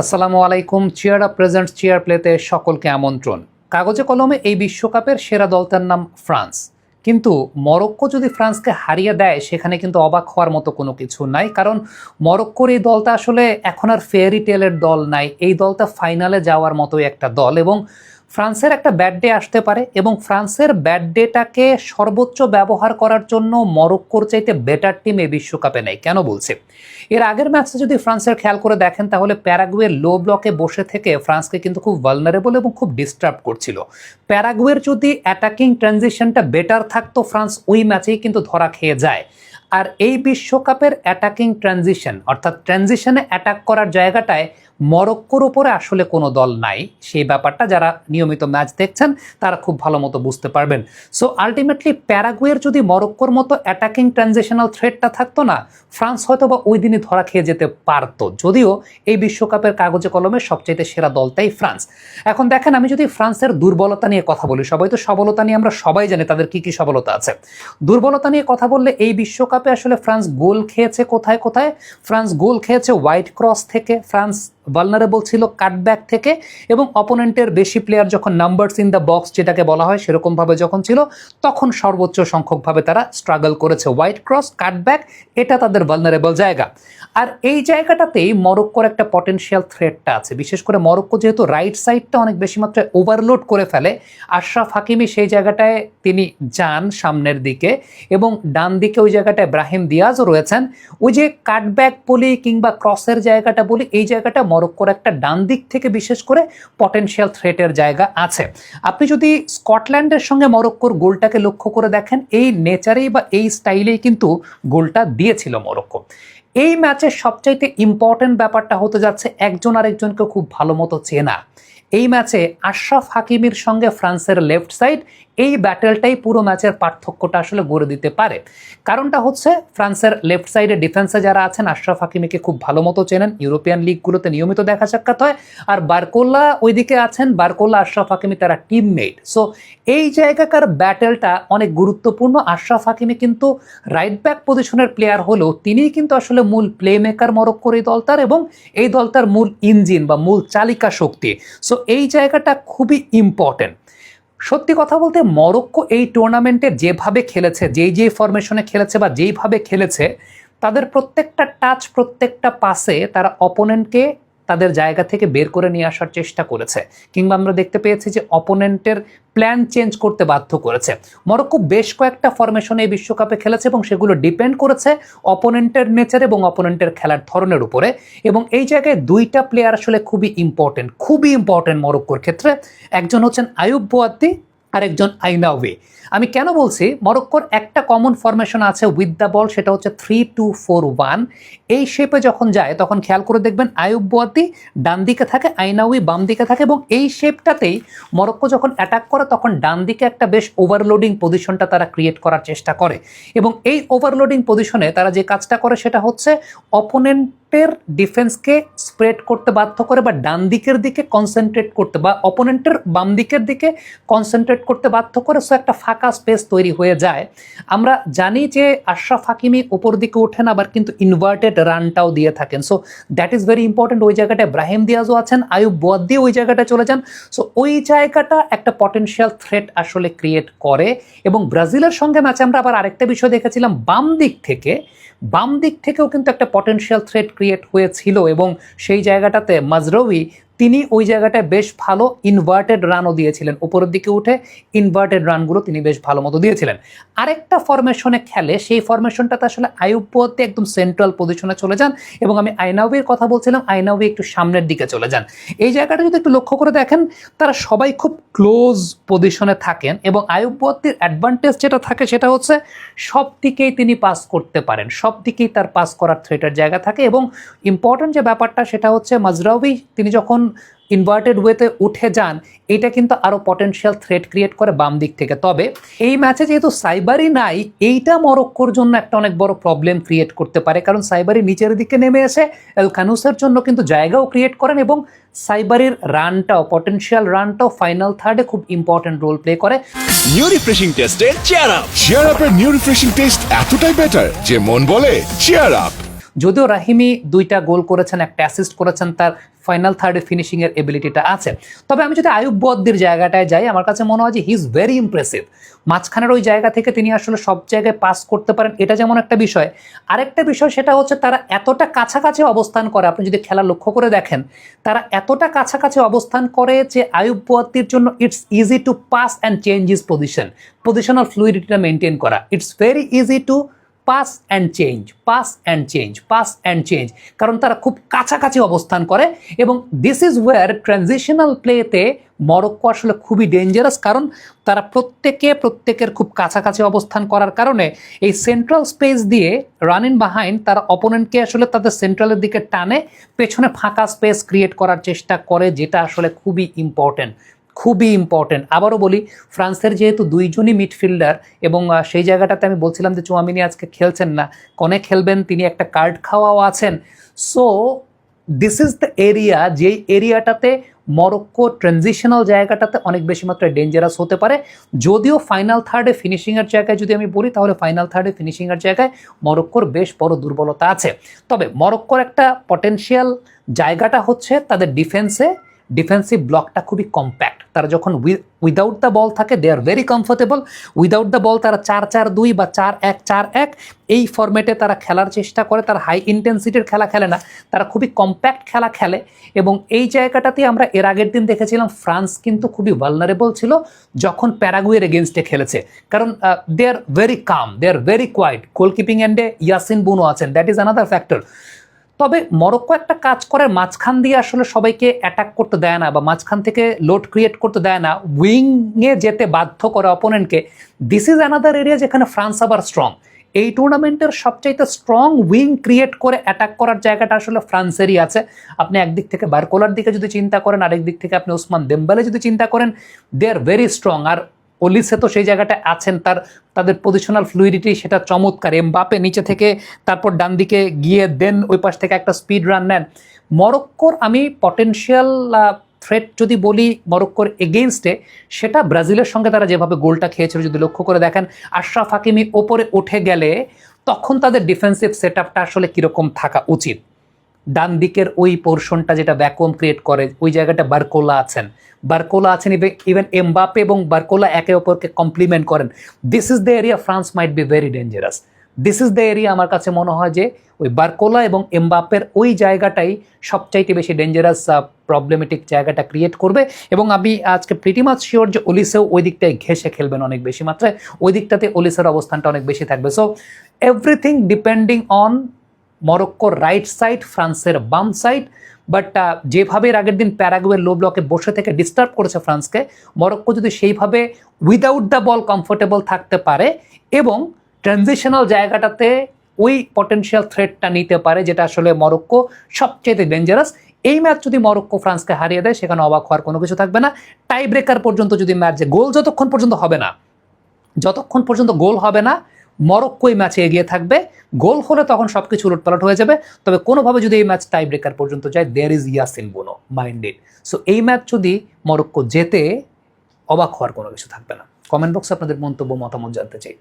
আসসালামু আলাইকুম। Chair up presents chair প্লেতে সকলকে আমন্ত্রণ। কাগজে কলমে এই বিশ্বকাপের সেরা দলটার নাম ফ্রান্স, কিন্তু মরক্কো যদি ফ্রান্সকে হারিয়ে দেয় সেখানে কিন্তু অবাক হওয়ার মতো কোনো কিছু নাই, কারণ মরক্কোর এই দলটা আসলে এখন আর ফেয়ারি টেলের দল নাই। এই দলটা ফাইনালে যাওয়ার মতোই একটা দল, এবং ফ্রান্সের একটা ব্যাড ডে আসতে পারে এবং ফ্রান্সের ব্যাড ডেটাকে সর্বোচ্চ ব্যবহার করার জন্য মরক্কোর চাইতে বেটার টিম এই বিশ্বকাপে নেই। কেন বলছে? এর আগের ম্যাচে যদি ফ্রান্সের খেয়াল করে দেখেন তাহলে প্যারাগুয়ের লো ব্লকে বসে থেকে ফ্রান্সকে কিন্তু খুব ভালনারেবল এবং খুব ডিস্টার্ব করছিল। প্যারাগুয়ের যদি অ্যাটাকিং ট্রানজিশনটা বেটার থাকতো ফ্রান্স ওই ম্যাচেই কিন্তু ধরা খেয়ে যায়। আর এই বিশ্বকাপের অ্যাটাকিং ট্রানজিশন অর্থাৎ ট্রানজিশনে অ্যাটাক করার জায়গাটায় মরক্কোর ওপরে আসলে কোনো দল নাই। সেই ব্যাপারটা যারা নিয়মিত ম্যাচ দেখছেন তারা খুব ভালো মতো বুঝতে পারবেন। সো আলটিমেটলি প্যারাগুয়ের যদি মরক্কোর মতো অ্যাটাকিং ট্রানজিশনাল থ্রেটটা থাকতো না, ফ্রান্স হয়তো বা ওই দিনই ধরা খেয়ে যেতে পারতো। যদিও এই বিশ্বকাপের কাগজে কলমে সবচাইতে সেরা দলটাই ফ্রান্স। এখন দেখেন, আমি যদি ফ্রান্সের দুর্বলতা নিয়ে কথা বলি, সবাই তো সবলতা নিয়ে আমরা সবাই জানি তাদের কি কি সবলতা আছে। দুর্বলতা নিয়ে কথা বললে এই বিশ্বকাপে আসলে ফ্রান্স গোল খেয়েছে কোথায় কোথায়? ফ্রান্স গোল খেয়েছে হোয়াইট ক্রস থেকে, ফ্রান্স ভালনারেবল ছিল কাটব্যাক থেকে, এবং অপোনেন্টের বেশি প্লেয়ার যখন নাম্বারস ইন দ্য বক্স যেটাকে বলা হয় সেরকমভাবে যখন ছিল তখন সর্বোচ্চ সংখ্যকভাবে তারা স্ট্রাগল করেছে। হোয়াইট ক্রস, কাটব্যাক, এটা তাদের ভালনারেবল জায়গা। আর এই জায়গাটাতেই মরক্কোর একটা পটেনশিয়াল থ্রেটটা আছে। বিশেষ করে মরক্কো যেহেতু রাইট সাইডটা অনেক বেশি মাত্রায় ওভারলোড করে ফেলে, আশরাফ হাকিমি সেই জায়গাটায় তিনি যান সামনের দিকে, এবং ডান দিকে ওই জায়গাটায় ব্রাহিম দিয়াজও রয়েছেন। ওই যে কাটব্যাক বলি কিংবা ক্রসের জায়গাটা বলি, এই জায়গাটা মরক্কোর একটা ডান দিক থেকে বিশেষ করে পটেনশিয়াল থ্রেটের জায়গা আছে। আপনি যদি স্কটল্যান্ডের সঙ্গে মরক্কোর গোলটাকে লক্ষ্য করে দেখেন, এই নেচারেই বা এই স্টাইলেই কিন্তু গোলটা দিয়েছিল মরক্কো। এই ম্যাচের সবচাইতে ইম্পর্টেন্ট ব্যাপারটা হতে যাচ্ছে একজন আরেকজনকে খুব ভালো মতো চেনা। এই ম্যাচে আশরাফ হাকিমির সঙ্গে ফ্রান্সের লেফট সাইড, এই ব্যাটেলটাই পুরো ম্যাচের পার্থক্যটা আসলে গড়ে দিতে পারে। কারণটা হচ্ছে ফ্রান্সের লেফট সাইডে ডিফেন্সে যারা আছেন আশরাফ হাকিমিকে খুব ভালো মতো চেনেন, ইউরোপিয়ান লিগগুলোতে নিয়মিত দেখা সাক্ষাৎ হয়। আর বারকোলা ওইদিকে আছেন, বারকোলা আশরাফ হাকিমি তারা টিমমেট। সো এই জায়গাকার ব্যাটেলটা অনেক গুরুত্বপূর্ণ। আশরাফ হাকিমি কিন্তু রাইট ব্যাক পজিশনের প্লেয়ার হলেও তিনিই কিন্তু আসলে মূল প্লে মেকার মরক্কোর এই দলটার, এবং এই দলটার মূল ইঞ্জিন বা মূল চালিকা শক্তি। সো এই জায়গাটা খুবই ইম্পর্টেন্ট। সত্যি কথা বলতে মরক্কো এই টুর্নামেন্টে যেভাবে খেলেছে, যেই ফরমেশনে খেলেছে বা যেইভাবে খেলেছে, তাদের প্রত্যেকটা টাচ, প্রত্যেকটা পাসে তারা অপোনেন্টকে তাদের জায়গা থেকে বের করে নিয়ে আসার চেষ্টা করেছে, কিংবা আমরা দেখতে পেয়েছি যে অপোনেন্টের প্ল্যান চেঞ্জ করতে বাধ্য করেছে। মরক্কো বেশ কয়েকটা ফরমেশনে এই বিশ্বকাপে খেলেছে এবং সেগুলো ডিপেন্ড করেছে অপোনেন্টের নেচার এবং অপোনেন্টের খেলার ধরনের উপরে। এবং এই জায়গায় দুইটা প্লেয়ার আসলে খুবই ইম্পর্টেন্ট মরক্কোর ক্ষেত্রে। একজন হচ্ছেন আয়ুব বোয়াদ্দি আর একজন আইনাউই। আমি কেন বলছি? মরক্কোর একটা কমন ফরমেশন আছে উইথ দ্য বল, সেটা হচ্ছে 3-2-4-1। এই শেপে যখন যায় তখন খেয়াল করে দেখবেন আয়ুব বোয়াদ্দি ডান দিকে থাকে, আইনাউই বাম দিকে থাকে, এবং এই শেপটাতেই মরক্কো যখন অ্যাটাক করে তখন ডান দিকে একটা বেশ ওভারলোডিং পজিশনটা তারা ক্রিয়েট করার চেষ্টা করে। এবং এই ওভারলোডিং পজিশনে তারা যে কাজটা করে সেটা হচ্ছে অপোনেন্টের ডিফেন্সকে স্প্রেড করতে বাধ্য করে, বা ডান দিকের দিকে কনসেন্ট্রেট করতে, বা অপোনেন্টের বাম দিকের দিকে কনসেন্ট্রেট করতে বাধ্য করে। সো একটা ফাঁকা স্পেস তৈরি হয়ে যায়। আমরা জানি যে আশরাফ হাকিমি উপর দিকে ওঠেন, আবার কিন্তু ইনভার্টেড রানটাও দিয়ে থাকেন। So that is very important. ওই জায়গাটায় ব্রাহিম দিয়াজও আছেন, আয়ুব বোয়াদ্দি ওই জায়গাটায় চলে যান। সো ওই জায়গাটা একটা পটেনশিয়াল থ্রেট আসলে ক্রিয়েট করে। এবং ব্রাজিলের সঙ্গে ম্যাচে আমরা আবার আরেকটা বিষয় দেখেছিলাম, বাম দিক থেকেও কিন্তু একটা পটেনশিয়াল থ্রেট ক্রিয়েট হয়েছিল, এবং সেই জায়গাটাতে মাজরাউই তিনি ওই জায়গাটায় বেশ ভালো ইনভার্টেড রানও দিয়েছিলেন। উপরের দিকে উঠে ইনভার্টেড রানগুলো তিনি বেশ ভালো মতো দিয়েছিলেন। আরেকটা ফরমেশনে খেলে, সেই ফরমেশনটাতে আসলে আয়ুব বোয়াদ্দি একদম সেন্ট্রাল পজিশনে চলে যান, এবং আমি আইনাউইর কথা বলছিলাম, আইনাউই একটু সামনের দিকে চলে যান। এই জায়গাটা যদি একটু লক্ষ্য করে দেখেন, তারা সবাই খুব ক্লোজ পজিশনে থাকেন, এবং আয়ুব বোয়াদ্দির অ্যাডভান্টেজ যেটা থাকে সেটা হচ্ছে সব দিকেই তিনি পাস করতে পারেন, সব দিকেই তার পাস করার থ্রেটের জায়গা থাকে। এবং ইম্পর্টেন্ট যে ব্যাপারটা সেটা হচ্ছে মাজরাউই তিনি যখন ইনভার্টেড ওয়েতে উঠে যান, এটা কিন্তু আরও পটেনশিয়াল থ্রেট ক্রিয়েট করে বাম দিক থেকে। তবে এই ম্যাচে যেহেতু সাইবারি নাই, এইটা মরক্কোর জন্য একটা অনেক বড় প্রবলেম ক্রিয়েট করতে পারে, কারণ সাইবারি নিচের দিকে নেমে এসে এল কানুসের জন্য কিন্তু জায়গাও ক্রিয়েট করেন, এবং সাইবারির রানটাও, পটেনশিয়াল রানটাও ফাইনাল থার্ডে খুব ইম্পর্টেন্ট রোল প্লে করে। নিউ রিফ্রেশিং টেস্টে চেয়ার আপের নিউ রিফ্রেশিং টেস্ট এতটাই বেটার যে মন বলে চেয়ার আপ। যদিও রাহিমি 2টা গোল করেছেন, একটা অ্যাসিস্ট করেছেন, তার ফাইনাল থার্ডে ফিনিশিংয়ের এবিলিটিটা আছে। তবে আমি যদি আয়ুব বদ্দির জায়গাটায় যাই, আমার কাছে মনে হয় যে হি ইজ ভেরি ইমপ্রেসিভ। মাঝখানের ওই জায়গা থেকে তিনি আসলে সব জায়গায় পাস করতে পারেন, এটা যেমন একটা বিষয়। আরেকটা বিষয় সেটা হচ্ছে তারা এতটা কাছাকাছি অবস্থান করে, আপনি যদি খেলা লক্ষ্য করে দেখেন, তারা এতটা কাছাকাছি অবস্থান করে যে আয়ুব বদ্দির জন্য it's easy to pass and change his positional ফ্লুইডিটিটা মেনটেন করা। It's very easy to pass and change, pass and change, pass and change, কারণ তারা খুব কাছাকাছি অবস্থান করে। এবং দিস ইজ ওয়্যার ট্রানজিশনাল প্লেতে মরক্কো আসলে খুবই ডেঞ্জারাস, কারণ তারা প্রত্যেকের খুব কাছাকাছি অবস্থান করার কারণে এই সেন্ট্রাল স্পেস দিয়ে রান ইন বাহাইন্ড তারা অপোনেন্টকে আসলে তাদের সেন্ট্রালের দিকে টানে, পেছনে ফাঁকা স্পেস ক্রিয়েট করার চেষ্টা করে, যেটা আসলে খুবই ইম্পর্টেন্ট। আবারও বলি, ফ্রান্সের যেহেতু 2জনই মিডফিল্ডার, এবং সেই জায়গাটাতে আমি বলছিলাম যে চুয়ামিনি আজকে খেলছেন না, কনে খেলবেন, তিনি একটা কার্ড খাওয়াও আছেন। So this is the area, যেই এরিয়াটাতে মরক্কো ট্রানজিশনাল জায়গাটাতে অনেক বেশি মাত্রায় ডেঞ্জারাস হতে পারে। যদিও ফাইনাল থার্ডে ফিনিশিংয়ের জায়গায় যদি আমি বলি, তাহলে ফাইনাল থার্ডে ফিনিশিংয়ের জায়গায় মরক্কোর বেশ বড় দুর্বলতা আছে। তবে মরক্কোর একটা পটেনশিয়াল জায়গাটা হচ্ছে তাদের ডিফেন্সিভ ব্লকটা খুবই কম্প্যাক্ট। তারা যখন উইদাউট দ্য বল থাকে, they are very comfortable. Without the ball তারা 4-4-2 বা 4-1-4-1 এই ফরম্যাটে তারা খেলার চেষ্টা করে। তারা হাই ইন্টেন্সিটির খেলা খেলে না, তারা খুবই কম্প্যাক্ট খেলা খেলে। এবং এই জায়গাটাতে আমরা এর আগের দিন দেখেছিলাম ফ্রান্স কিন্তু খুবই ভালনারেবল ছিল যখন প্যারাগুয়ের এগেনস্টে খেলেছে, কারণ they are very calm, they are very quiet. গোলকিপিং এন্ডে ইয়াসিন বুনো আছেন, দ্যাট ইজ অ্যানাদার ফ্যাক্টর। তবে মরক্কো একটা কাজ করে, মাঝখান দিয়ে আসলে সবাইকে অ্যাটাক করতে দেয় না, বা মাঝখান থেকে লোড ক্রিয়েট করতে দেয় না, উইংয়ে যেতে বাধ্য করে অপোনেন্টকে। দিস ইজ অ্যানাদার এরিয়া যেখানে ফ্রান্স আবার স্ট্রং। এই টুর্নামেন্টের সবচাইতে স্ট্রং উইং ক্রিয়েট করে অ্যাটাক করার জায়গাটা আসলে ফ্রান্সেরই আছে। আপনি একদিক থেকে বারকোলার দিকে যদি চিন্তা করেন, আরেক দিক থেকে আপনি ওসমান দেমবেলে যদি চিন্তা করেন, দে are very strong. R Olise তো সেই জায়গাটায় আছেন, তাদের পজিশনাল ফ্লুইডিটি সেটা চমৎকার। এমবাপে নিচে থেকে তারপর ডান দিকে গিয়ে দেন ওই পাশ থেকে একটা স্পিড রান নেন। মরক্কোর আমি পটেনশিয়াল থ্রেট যদি বলি মরক্কোর এগেইনস্টে, সেটা ব্রাজিলের সঙ্গে তারা যেভাবে গোলটা খেয়েছিল যদি লক্ষ্য করে দেখেন, আশরাফ হাকিমি ওপরে উঠে গেলে তখন তাদের ডিফেন্সিভ সেট আপটা আসলে কীরকম থাকা উচিত। ডান দিকের ওই পোর্শনটা যেটা ভ্যাকুয়াম ক্রিয়েট করে, ওই জায়গাটা বারকোলা আছেন, ইভেন এমবাপে এবং বারকোলা একে অপরকে কমপ্লিমেন্ট করেন। This is the area France might be very dangerous. This is the area আমার কাছে মনে হয় যে ওই বারকোলা এবং এমবাপের ওই জায়গাটাই সবচাইতে বেশি ডেঞ্জারাস প্রবলেমেটিক জায়গাটা ক্রিয়েট করবে। এবং আমি আজকে প্রিটি মাচ শিওর যে ওলিসেও ওই দিকটায় ঘেঁষে খেলবেন অনেক বেশি মাত্রায়, ওই দিকটাতে ওলিসের অবস্থানটা অনেক বেশি থাকবে। সো এভরিথিং ডিপেন্ডিং অন মরক্কোর রাইট সাইড, ফ্রান্সের বাম সাইড। বাট যেভাবে আগের দিন প্যারাগুয়ের লো ব্লকে বসে থেকে ডিস্টার্ব করেছে ফ্রান্সকে, মরক্কো যদি সেইভাবে উইদাউট দ্য বল কমফোর্টেবল থাকতে পারে এবং ট্রানজিশনাল জায়গাটাতে ওই পটেনশিয়াল থ্রেটটা নিতে পারে, যেটা আসলে মরক্কো সবচেয়ে ডেঞ্জারাস, এই ম্যাচ যদি মরক্কো ফ্রান্সকে হারিয়ে দেয়, সেখানে অবাক হওয়ার কোনো কিছু থাকবে না। টাই ব্রেকার পর্যন্ত যদি ম্যাচ, যে গোল যতক্ষণ পর্যন্ত গোল হবে না, মরক্কো এই ম্যাচে এগিয়ে থাকবে। গোল হলে তখন সবকিছু উলটপালট হয়ে যাবে। তবে কোনোভাবে যদি এই ম্যাচ টাই ব্রেকার পর্যন্ত যায়, দেয়ার ইজ ইয়াসিন বুনো, মাইন্ডেড। সো এই ম্যাচ যদি মরক্কো জেতে, অবাক হওয়ার কোনো কিছু থাকবে না। কমেন্ট বক্সে আপনাদের মন্তব্য মতামত জানতে চাই।